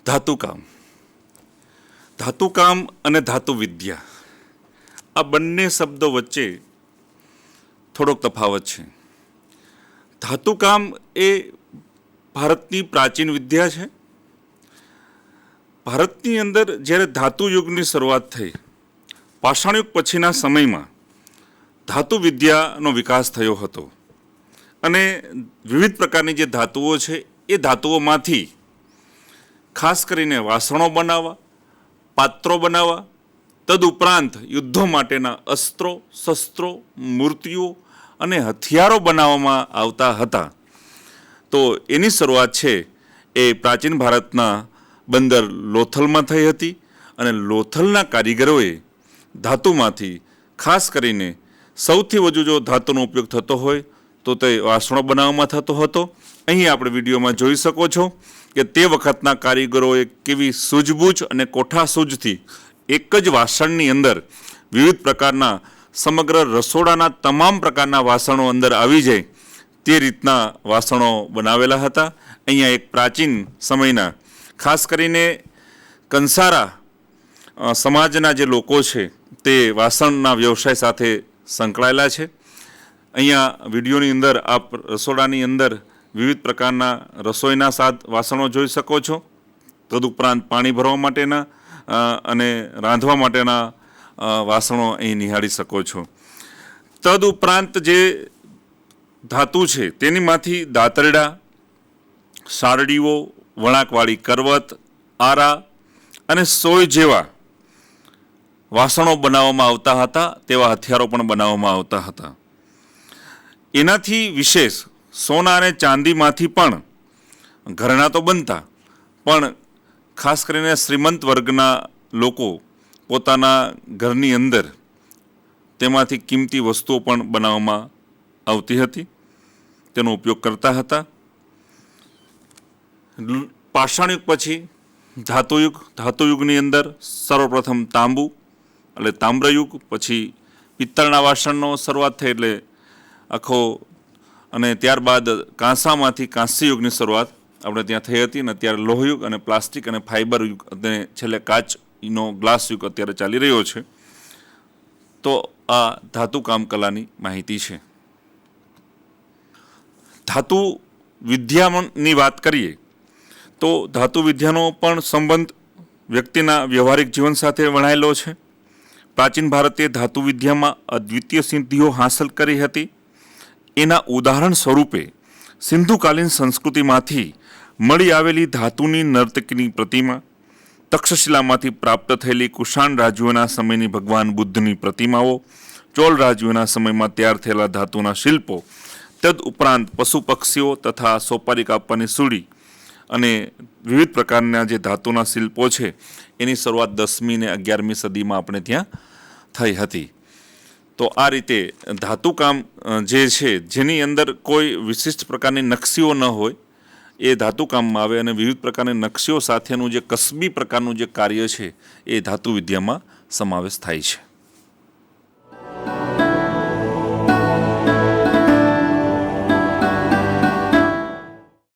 ધાતુકામ ધાતુકામ અને ધાતુ વિદ્યા આ બંને શબ્દો વચ્ચે થોડોક તફાવત છે. ધાતુકામ એ ભારતની પ્રાચીન વિદ્યા છે. ભારતની અંદર જ્યારે ધાતુ યુગની શરૂઆત થઈ, પાષાણ યુગ પછીના સમયમાં ધાતુ વિદ્યાનો વિકાસ થયો હતો અને વિવિધ પ્રકારની જે ધાતુઓ છે એ ધાતુઓમાંથી ખાસ કરીને વાસણો બનાવવા, પાત્રો બનાવવા, તદુપરાંત યુદ્ધો માટેના અસ્ત્રો, શસ્ત્રો, મૂર્તિઓ અને હથિયારો બનાવવામાં આવતા હતા. તો એની શરૂઆત છે એ પ્રાચીન ભારતના બંદર લોથલમાં થઈ હતી અને લોથલના કારીગરોએ ધાતુમાંથી ખાસ કરીને સૌથી વધુ જો ધાતુનો ઉપયોગ થતો હોય તો તે વાસણો બનાવવામાં થતો હતો. અહીં આપણે વિડીયોમાં જોઈ શકો છો કે તે વખતના કારીગરોએ કેવી સૂઝબૂઝ અને કોઠાસૂઝથી એક જ વાસણની અંદર વિવિધ પ્રકારના સમગ્ર રસોડાના તમામ પ્રકારના વાસણો અંદર આવી જાય તે રીતના વાસણો બનાવેલા હતા. અહીંયા એક પ્રાચીન સમયના ખાસ કરીને કંસારા સમાજના જે લોકો છે તે વાસણના વ્યવસાય સાથે સંકળાયેલા છે. અહીંયા વિડીયોની અંદર આપ રસોડાની અંદર વિવિધ પ્રકારના રસોઈના વાસણો જોઈ શકો છો. તદુપરાંત પાણી ભરવા માટેના અને રાંધવા માટેના વાસણો અહીં નિહાળી શકો છો. તદુપરાંત જે ધાતુ છે તેનીમાંથી દાતરડા, સારડીઓ, વળાંકવાળી કરવત, આરા અને સોય જેવા વાસણો બનાવવામાં આવતા હતા. તેવા હથિયારો પણ બનાવવામાં આવતા હતા. એનાથી વિશેષ સોના અને ચાંદીમાંથી પણ ઘરેણાં તો બનતા, પણ ખાસ કરીને શ્રીમંત વર્ગના લોકો પોતાના ઘરની અંદર તેમાંથી કિંમતી વસ્તુઓ પણ બનાવવામાં આવતી હતી, તેનો ઉપયોગ કરતા હતા. પાષાણ યુગ પછી ધાતુયુગની અંદર સર્વપ્રથમ તાંબુ એટલે તામ્રયુગ, પછી પિત્તળના વાસણનો શરૂઆત થઈ એટલે આખો, અને ત્યારબાદ કાંસામાંથી કાંસ્ય યુગની શરૂઆત આપણે ત્યાં થઈ હતી અને અત્યારે લોહયુગ અને પ્લાસ્ટિક અને ફાઇબર યુગ અને છેલ્લે કાચનો ગ્લાસ યુગ અત્યારે ચાલી રહ્યો છે. તો આ ધાતુ કામ કલાની માહિતી છે. ધાતુ વિદ્યાની વાત કરીએ તો ધાતુ વિદ્યાનો પણ સંબંધ વ્યક્તિના વ્યવહારિક જીવન સાથે વણાયેલો છે. પ્રાચીન ભારતે ધાતુ વિદ્યામાં અદ્વિતીય સિદ્ધિઓ હાંસલ કરી હતી. એના ઉદાહરણ સ્વરૂપે સિંધુકાલીન સંસ્કૃતિમાંથી મળી આવેલી ધાતુની નર્તકીની પ્રતિમા, તક્ષશિલામાંથી પ્રાપ્ત થયેલી કુષાણ રાજ્યોના સમયની ભગવાન બુદ્ધની પ્રતિમાઓ, ચોલ રાજ્યોના સમયમાં તૈયાર થયેલા ધાતુના શિલ્પો, તદ ઉપરાંત પશુ પક્ષીઓ તથા સોપારી કાપવાની સૂડી અને વિવિધ પ્રકારના જે ધાતુના શિલ્પો છે એની શરૂઆત 10મી અને 11મી સદીમાં આપણે ત્યાં થઈ હતી. તો આ રીતે ધાતુકામ જે છે જેની અંદર કોઈ વિશિષ્ટ પ્રકારની નકશીઓ ન હોય એ ધાતુકામમાં આવે અને વિવિધ પ્રકારની નકશીઓ સાથેનું જે કસબી પ્રકારનું જે કાર્ય છે એ ધાતુ વિદ્યામાં સમાવેશ થાય છે.